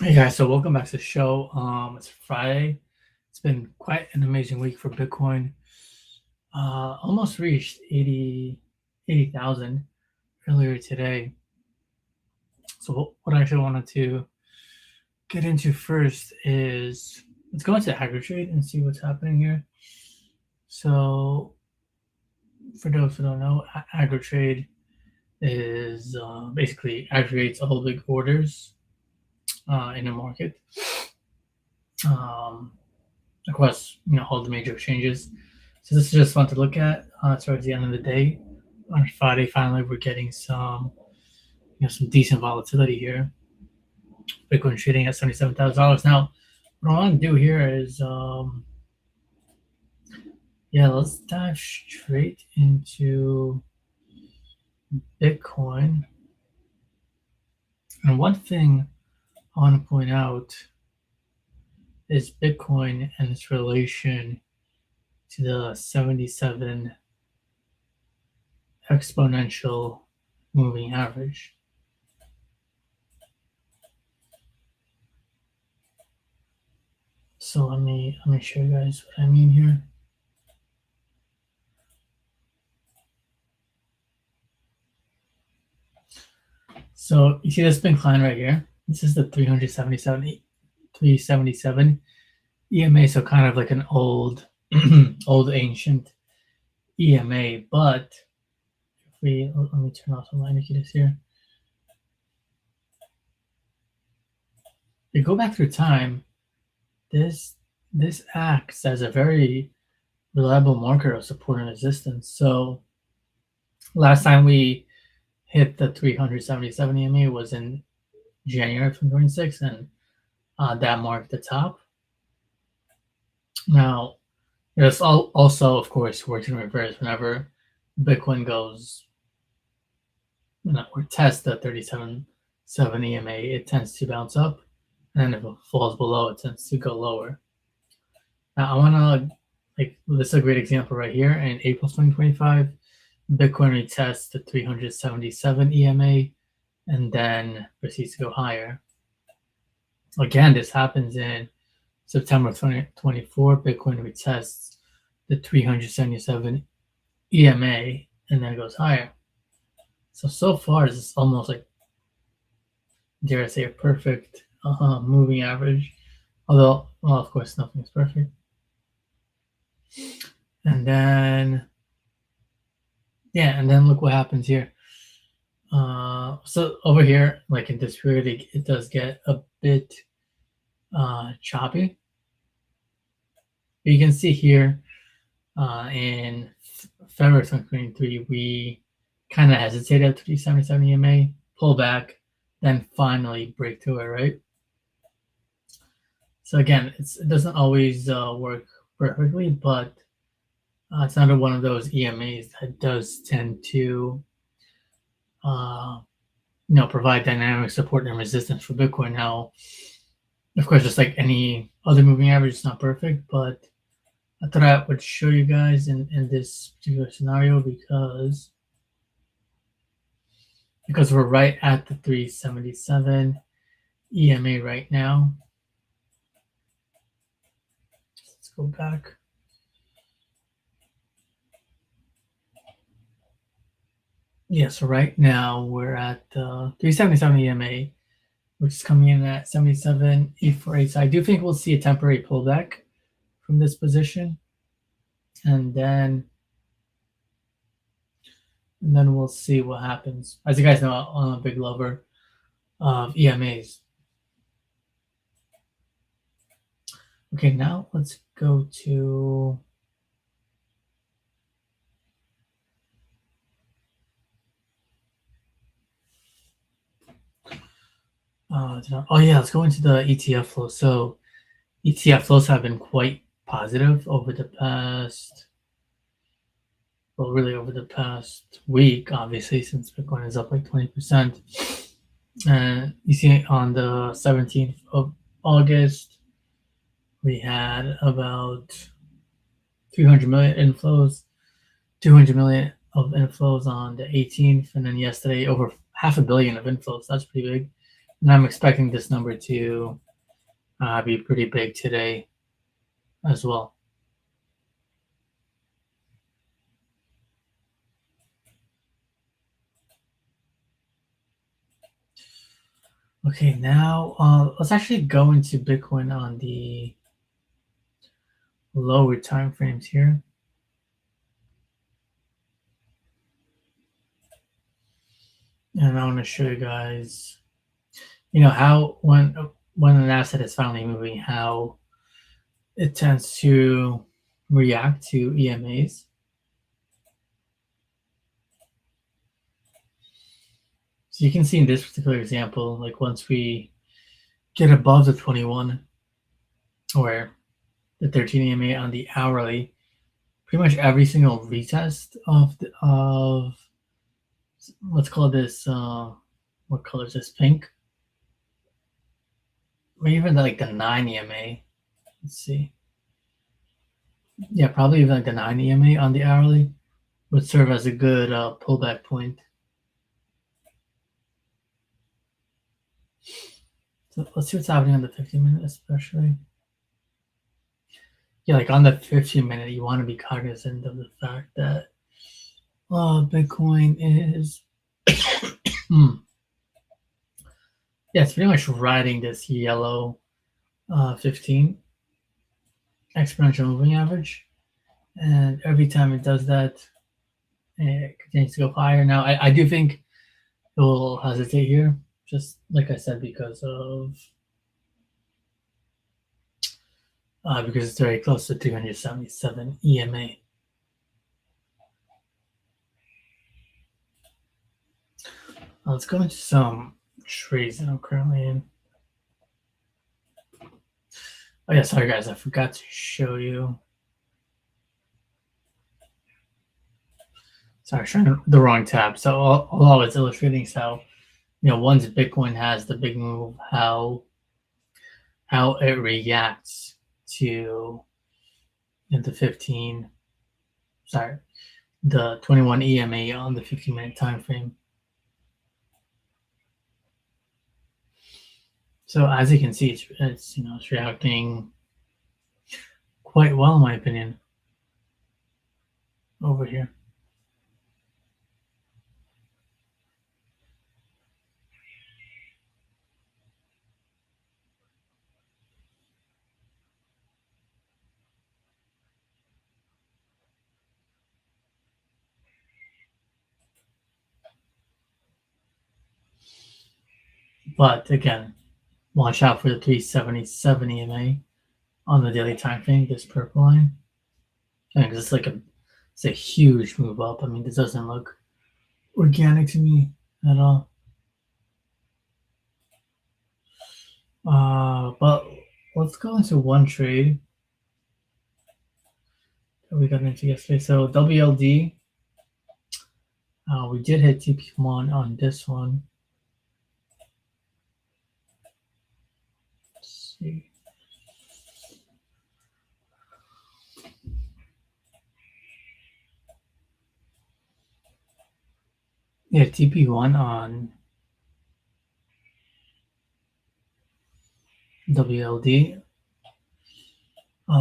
Hey guys, so welcome back to the show. It's Friday. It's been quite an amazing week for Bitcoin. Almost reached 80,000 earlier today. So what I actually wanted to get into first is let's go into AgriTrade and see what's happening here. So for those who don't know, AgriTrade is basically aggregates all big orders in the market. Across all the major exchanges. So this is just fun to look at towards the end of the day. On Friday, finally, we're getting some decent volatility here. Bitcoin trading at $77,000 now. What I want to do here is, let's dive straight into Bitcoin. And one thing I want to point out is Bitcoin and its relation to the 77 exponential moving average. So let me show you guys what I mean here. So you see this pink line right here? This is the 377 EMA, so kind of like an old ancient EMA. But if let me turn off some indicators here. If you go back through time, this acts as a very reliable marker of support and resistance. So last time we hit the 377 EMA was in January 2026, and that marked the top. Now, it's also, of course, works in reverse. Whenever Bitcoin goes, or tests the 37.7 EMA, it tends to bounce up, and then if it falls below, it tends to go lower. Now, I want to, this is a great example right here. In April 2025, Bitcoin retests the 377 EMA and then proceeds to go higher. Again, this happens in September 2024. Bitcoin retests the 377 EMA and then goes higher. So far, this is almost like, dare I say, a perfect moving average. Although, well, of course, nothing is perfect. And then look what happens here. So over here, like in this period, it does get a bit choppy. But you can see here in February 2023, we kind of hesitated at 377 EMA, pull back, then finally break through it, right? So again, it doesn't always work perfectly, but it's another one of those EMAs that does tend to provide dynamic support and resistance for Bitcoin. Now, of course, just like any other moving average, it's not perfect, but I thought I would show you guys in this particular scenario because we're right at the 377 EMA right now. Let's go back. Yeah, so right now we're at 377 EMA, which is coming in at 77.848. So I do think we'll see a temporary pullback from this position, and then we'll see what happens. As you guys know, I'm a big lover of EMAs. Okay, now let's go to let's go into the ETF flow. So ETF flows have been quite positive over the past week, obviously, since Bitcoin is up like 20%. And you see on the 17th of August, we had about 300 million inflows, 200 million of inflows on the 18th, and then yesterday over 500 million of inflows. That's pretty big. And I'm expecting this number to be pretty big today as well. Okay, now let's actually go into Bitcoin on the lower time frames here. And I want to show you guys, how when an asset is finally moving, how it tends to react to EMAs. So you can see in this particular example, like once we get above the 21 or the 13 EMA on the hourly, pretty much every single retest of let's call this what color is this, pink, or even like the 9 EMA. Let's see. Yeah, probably even like the 9 EMA on the hourly would serve as a good pullback point. So let's see what's happening on the 15-minute, especially. Yeah, like on the 15-minute, you want to be cognizant of the fact that Bitcoin is yeah, it's pretty much riding this yellow 15 exponential moving average, and every time it does that, it continues to go higher. Now, I do think it will hesitate here, just like I said, because it's very close to 377 EMA. Let's go into some trades that I'm currently in. Oh yeah, sorry guys, I forgot to show you. Sorry, showing the wrong tab. So all I was illustrating is how, once Bitcoin has the big move, how it reacts to the 21 EMA on the 15-minute time frame. So as you can see, it's reacting quite well, in my opinion, over here. But again, watch out for the 377 EMA on the daily time frame, this purple line. Because it's a huge move up. I mean, this doesn't look organic to me at all. But let's go into one trade that we got into yesterday. So WLD, we did hit TP1 on this one. Let's see. Yeah, TP1 on WLD.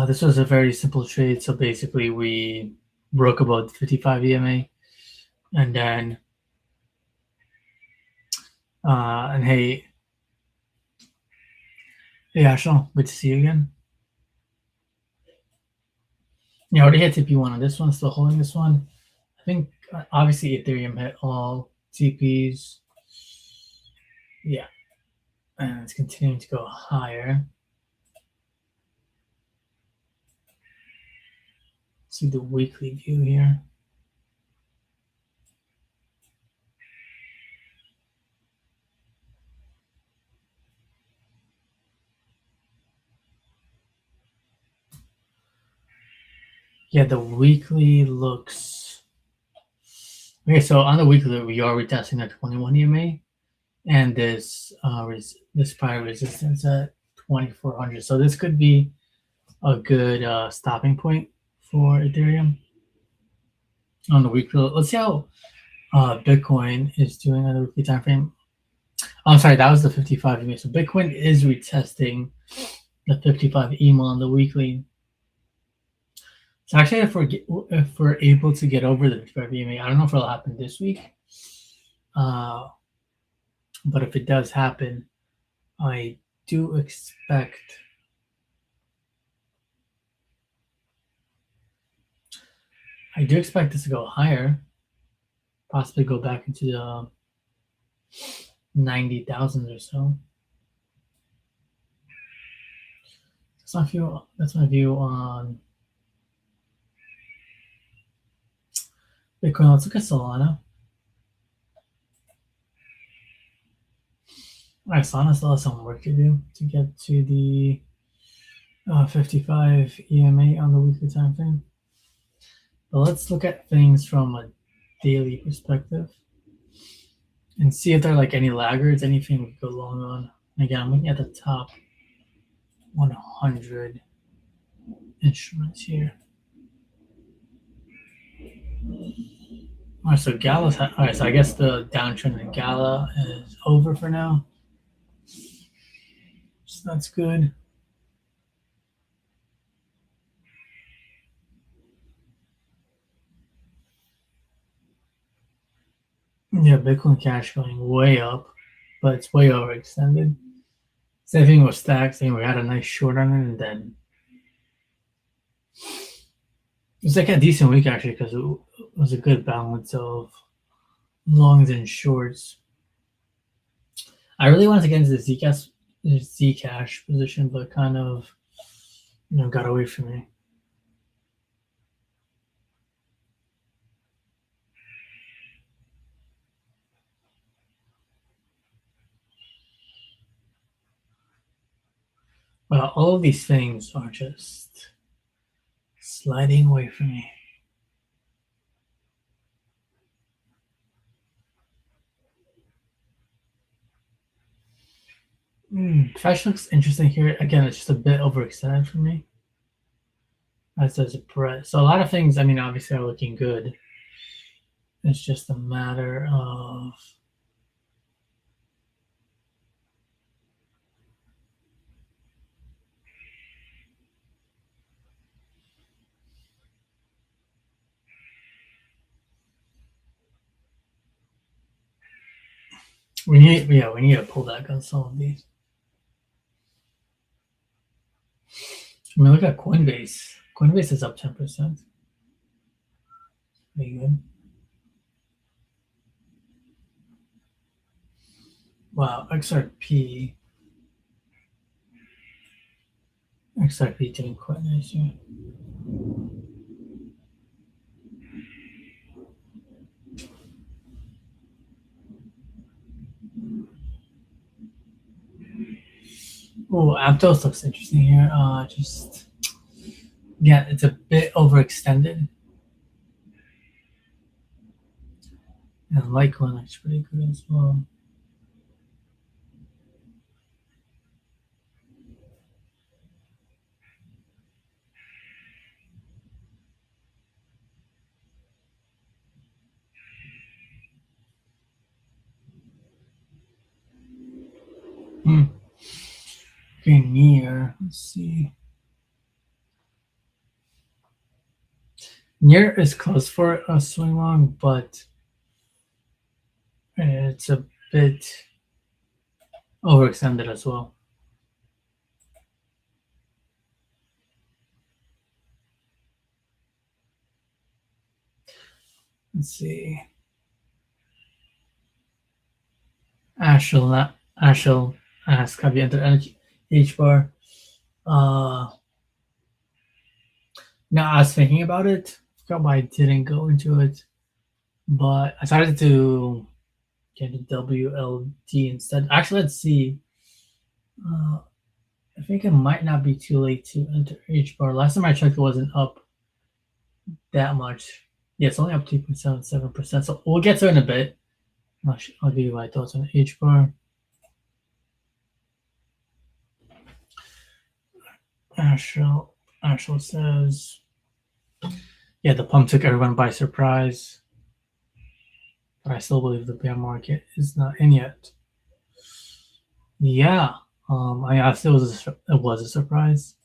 This was a very simple trade. So basically, we broke about 55 EMA, and then and hey Ashel, good to see you again. Yeah, already hit TP1 on this one. Still holding this one. I think obviously Ethereum hit all TPs. Yeah, and it's continuing to go higher. Let's see the weekly view here. Yeah, the weekly looks okay. So on the weekly, we are retesting at 21 EMA, and this prior resistance at 2400. So this could be a good stopping point for Ethereum on the weekly. Let's see how Bitcoin is doing on the weekly time frame. I'm sorry, that was the 55 EMA. So Bitcoin is retesting the 55 EMA on the weekly. So actually, if we're able to get over the 55 EMA, I don't know if it'll happen this week. But if it does happen, I do expect this to go higher, possibly go back into the 90,000 or so. That's my view on Bitcoin. Let's look at Solana. All right, Solana still has some work to do to get to the 55 EMA on the weekly time frame. But let's look at things from a daily perspective and see if there are like any laggards, anything we could go long on. Again, I'm looking at the top 100 instruments here. All right, so Gala's all right. So I guess the downtrend in Gala is over for now. So that's good. Yeah, Bitcoin Cash going way up, but it's way overextended. Same thing with stacks. We had a nice short on it, and then it was like a decent week actually because it was a good balance of longs and shorts. I really wanted to get into the Zcash position, but kind of got away from me. Well, all of these things are just sliding away from me. Fashion looks interesting here. Again, it's just a bit overextended for me. As does the price. So a lot of things, obviously are looking good. It's just a matter of we need to pull back on some of these. Look at Coinbase. Coinbase is up 10%. Pretty good. Wow, XRP doing quite nice here. Oh, Aptos looks interesting here. It's a bit overextended. And Litecoin looks pretty good as well. Okay, near. Let's see. Near is close for a swing long, but it's a bit overextended as well. Let's see. Ashel ask, have you entered H-bar? Now I was thinking about it. I forgot why I didn't go into it, but I started to get a WLD instead. Actually, let's see. I think it might not be too late to enter H-bar. Last time I checked, it wasn't up that much. Yeah, it's only up 2.77%. So we'll get to it in a bit. I'll give you my thoughts on H-bar. Ashel says, yeah, the pump took everyone by surprise, but I still believe the bear market is not in yet. Yeah. I guess it was a surprise,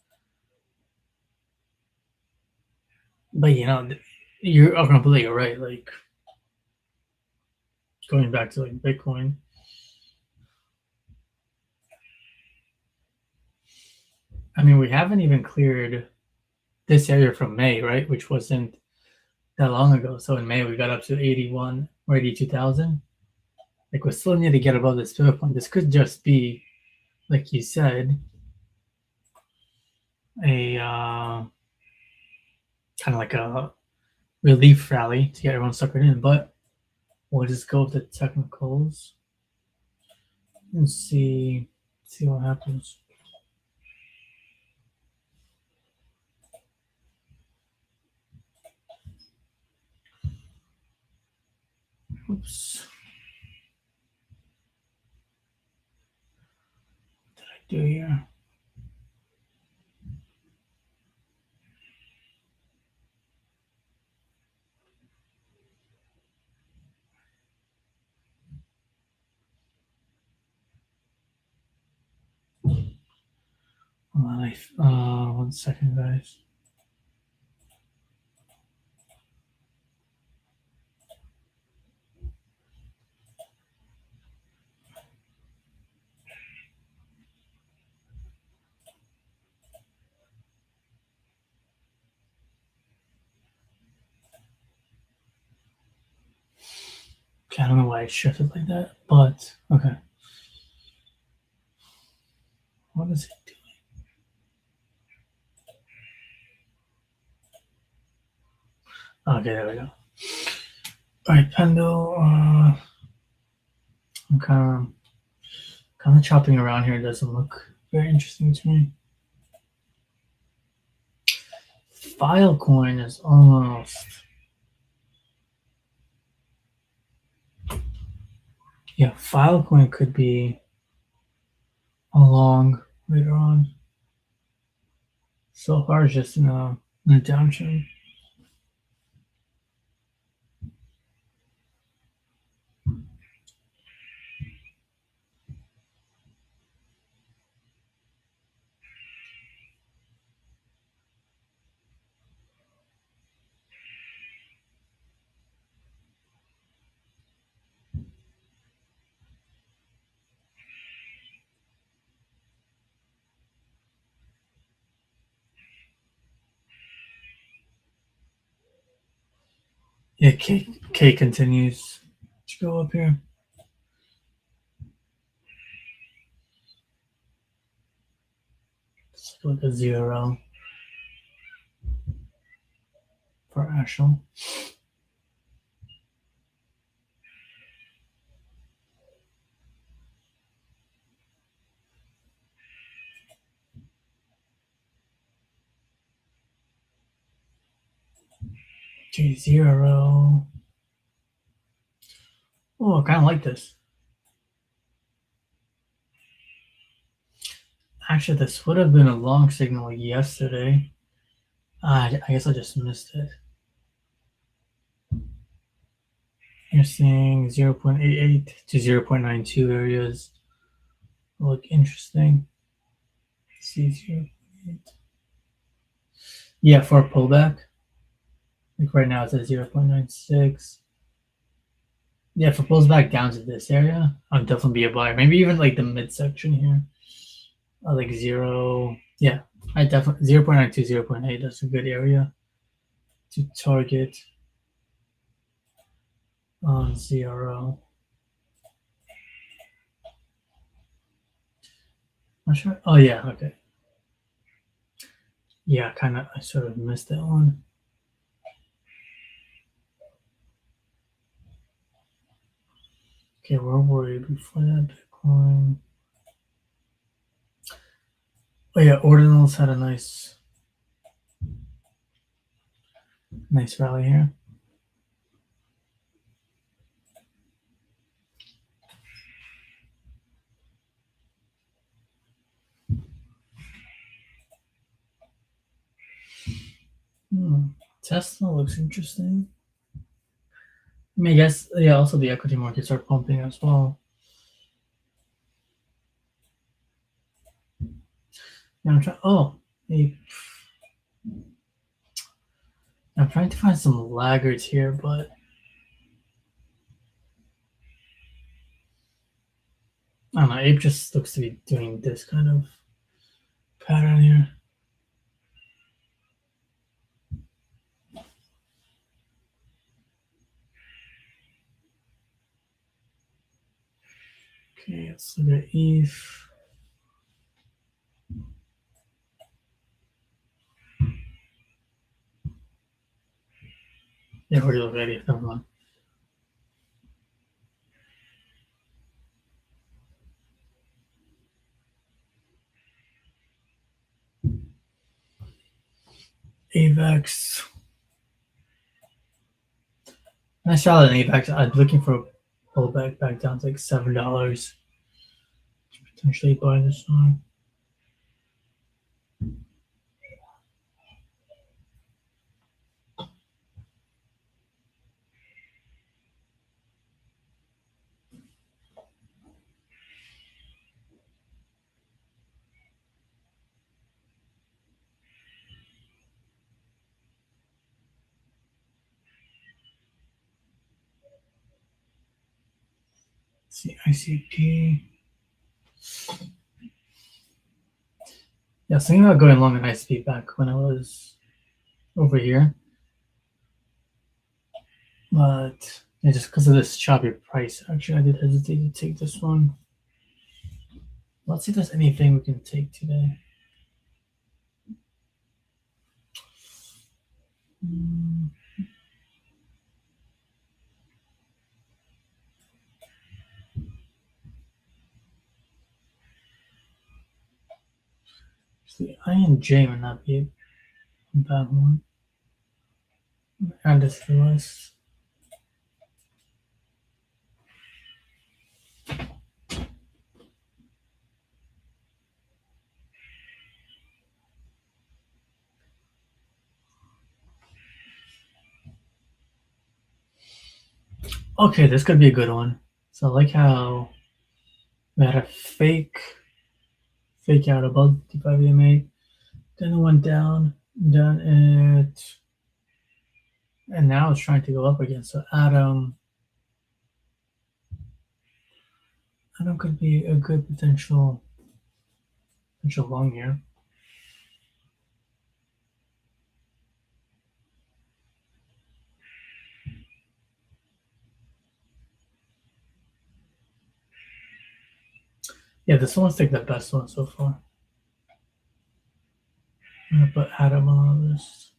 but you're completely right. Like going back to like Bitcoin. I mean, we haven't even cleared this area from May, right? Which wasn't that long ago. So in May we got up to 81 or 82,000. Like we still need to get above this pivot point. This could just be, like you said, a kind of like a relief rally to get everyone suckered in. But we'll just go with the technicals and see what happens. Oops. What did I do here? Hold on, 1 second, guys. Okay, I don't know why it shifted like that, but okay. What is it doing? Okay, there we go. All right, Pendle. I'm kind of chopping around here. It doesn't look very interesting to me. Filecoin is almost. Yeah, Filecoin could be along later on. So far, it's just in a downtrend. Yeah, K continues to go up here. It's like a 0 for Ashel. Okay, 0. Oh, I kind of like this. Actually, this would have been a long signal yesterday. I guess I just missed it. You're seeing 0.88 to 0.92 areas look interesting. See 0.8. Yeah, for a pullback. Like right now it's at 0.96. Yeah, if it pulls back down to this area, I'll definitely be a buyer. Maybe even like the midsection here. Like 0. Yeah, I definitely 0.92, 0.8. That's a good area to target on 0. Not sure. Oh yeah, okay. Yeah, I sort of missed that one. Okay, where were we before that? Bitcoin. Oh yeah, ordinals had a nice rally here. Tesla looks interesting. I mean, I guess, yeah, also the equity markets are pumping as well. Now I'm trying. Oh, I'm trying to find some laggards here, but I don't know. Ape just looks to be doing this kind of pattern here. Okay, let's look at ETH. Yeah, we're looking at ETH. Never mind. AVAX. I saw that in AVAX. I'm looking for a pullback back down to like $7. Potentially buy this one. Let's see, ICP. Yeah, I was thinking about going long an ICP back when I was over here. But yeah, just because of this choppy price, actually, I did hesitate to take this one. Let's see if there's anything we can take today. The INJ would not be a bad one. Add this to the list. Okay, this could be a good one. So I like how we had a fake out above 55 EMA, then it went down it, and now it's trying to go up again. So Atom could be a good potential long here. Yeah, this one's like the best one so far. I'm gonna put Atom on the list.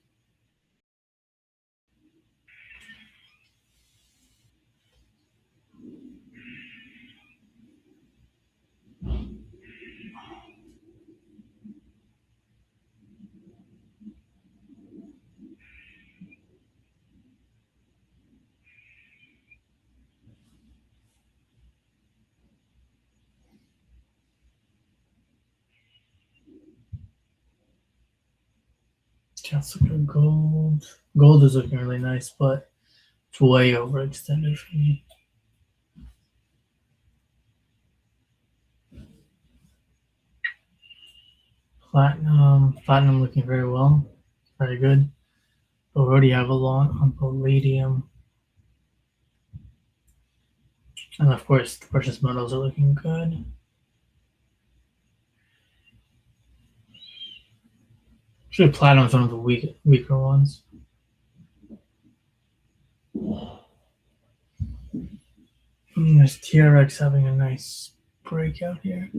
Let's look at gold. Gold is looking really nice, but it's way overextended for me. Platinum looking very well, very good. But we already have a long on palladium, and of course the precious metals are looking good. Actually, platinum is one of the weaker ones. There's TRX having a nice breakout here.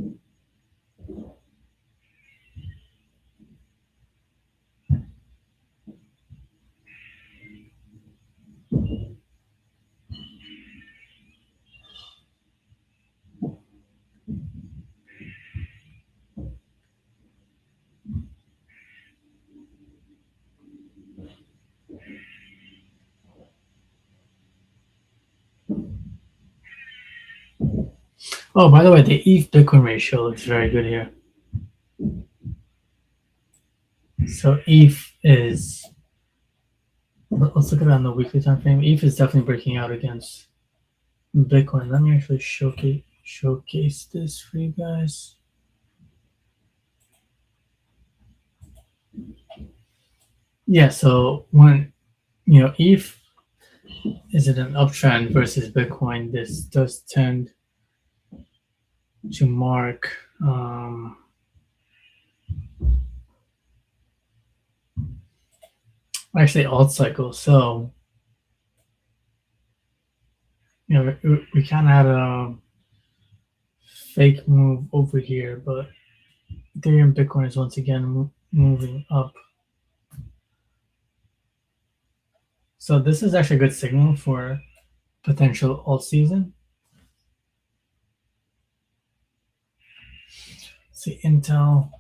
Oh, by the way, the ETH Bitcoin ratio looks very good here. So ETH is, let's look at it on the weekly time frame. ETH is definitely breaking out against Bitcoin. Let me actually showcase this for you guys. Yeah, so when ETH is in an uptrend versus Bitcoin, this does tend to mark actually alt cycle. So we kind of had a fake move over here, but Ethereum Bitcoin is once again moving up. So this is actually a good signal for potential alt season. See Intel.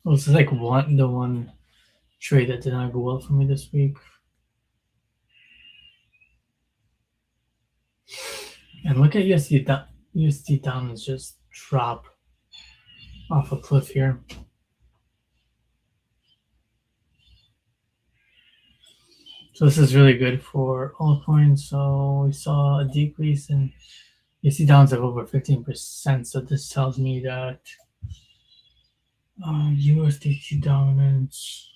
Oh, this is like the one trade that did not go well for me this week. And look at USD diamonds just drop off a cliff here. So this is really good for altcoins. So we saw a decrease in USD downs of over 15%. So this tells me that USDT dominance.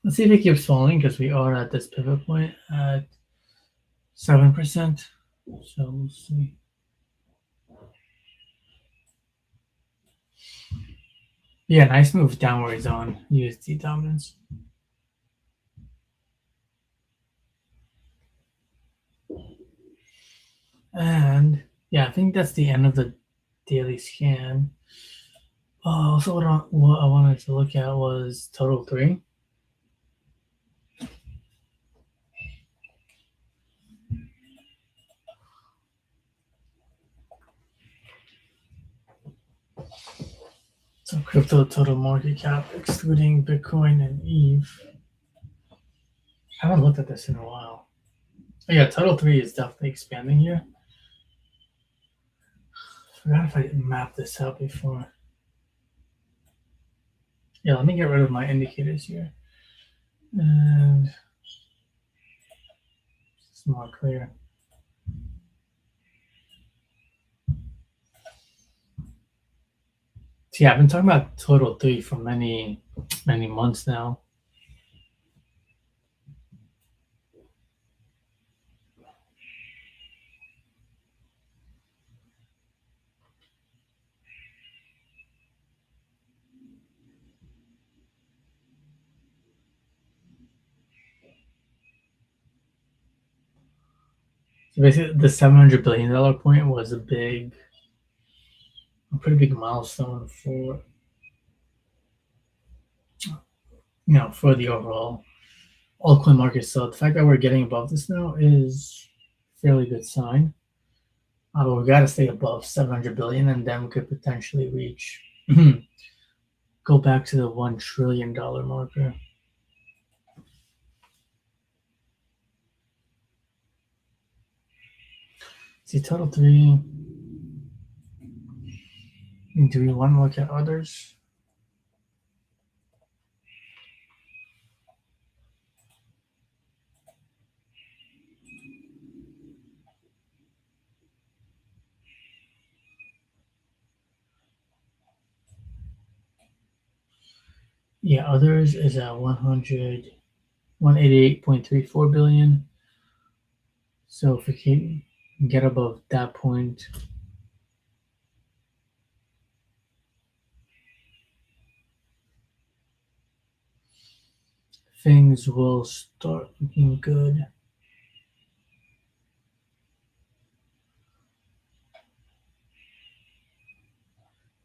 Let's see if it keeps falling because we are at this pivot point at 7%. So we'll see. Yeah, nice move downwards on USD dominance. And yeah, I think that's the end of the daily scan. Also, what I wanted to look at was total 3. So crypto total market cap, excluding Bitcoin and ETH. I haven't looked at this in a while. Oh, yeah, total 3 is definitely expanding here. I forgot if I mapped this out before. Yeah, let me get rid of my indicators here. And it's more clear. So yeah, I've been talking about total 3 for many months now. So basically, the $700 billion point was a pretty big milestone for for the overall altcoin market. So the fact that we're getting above this now is a fairly good sign. But we got to stay above 700 billion, and then we could potentially reach go back to the $1 trillion marker. See, total 3. Do we want to look at others? Yeah, others is at 188.34 billion. So if we can get above that point, things will start looking good.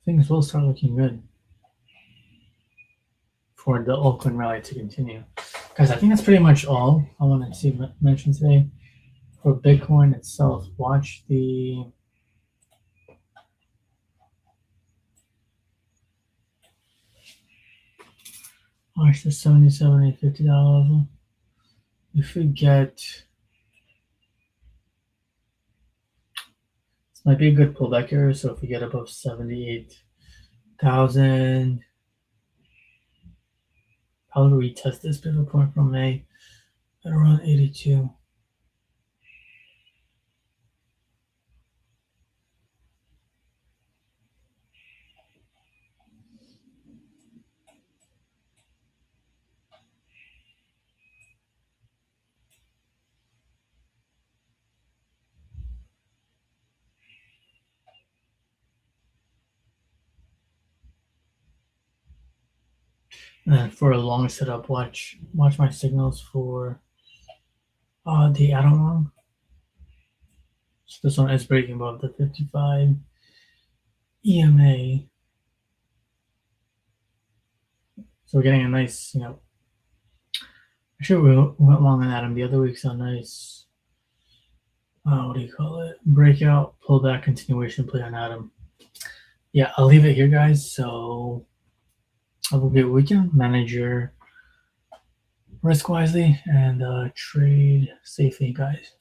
Things will start looking good for the Altcoin rally to continue. Guys, I think that's pretty much all I wanted to mention today. For Bitcoin itself, watch the $77 and $50 level. If we get, this might be a good pullback here. So if we get above 78,000, probably retest this pivot point from May at around 82. And then for a long setup, watch my signals for the add long. So this one is breaking above the 55 EMA. So we're getting a nice, actually we went long on Atom the other week, so nice, what do you call it? Breakout, pullback, continuation play on Atom. Yeah, I'll leave it here, guys. So have a good weekend. Manage your risk wisely and trade safely, guys.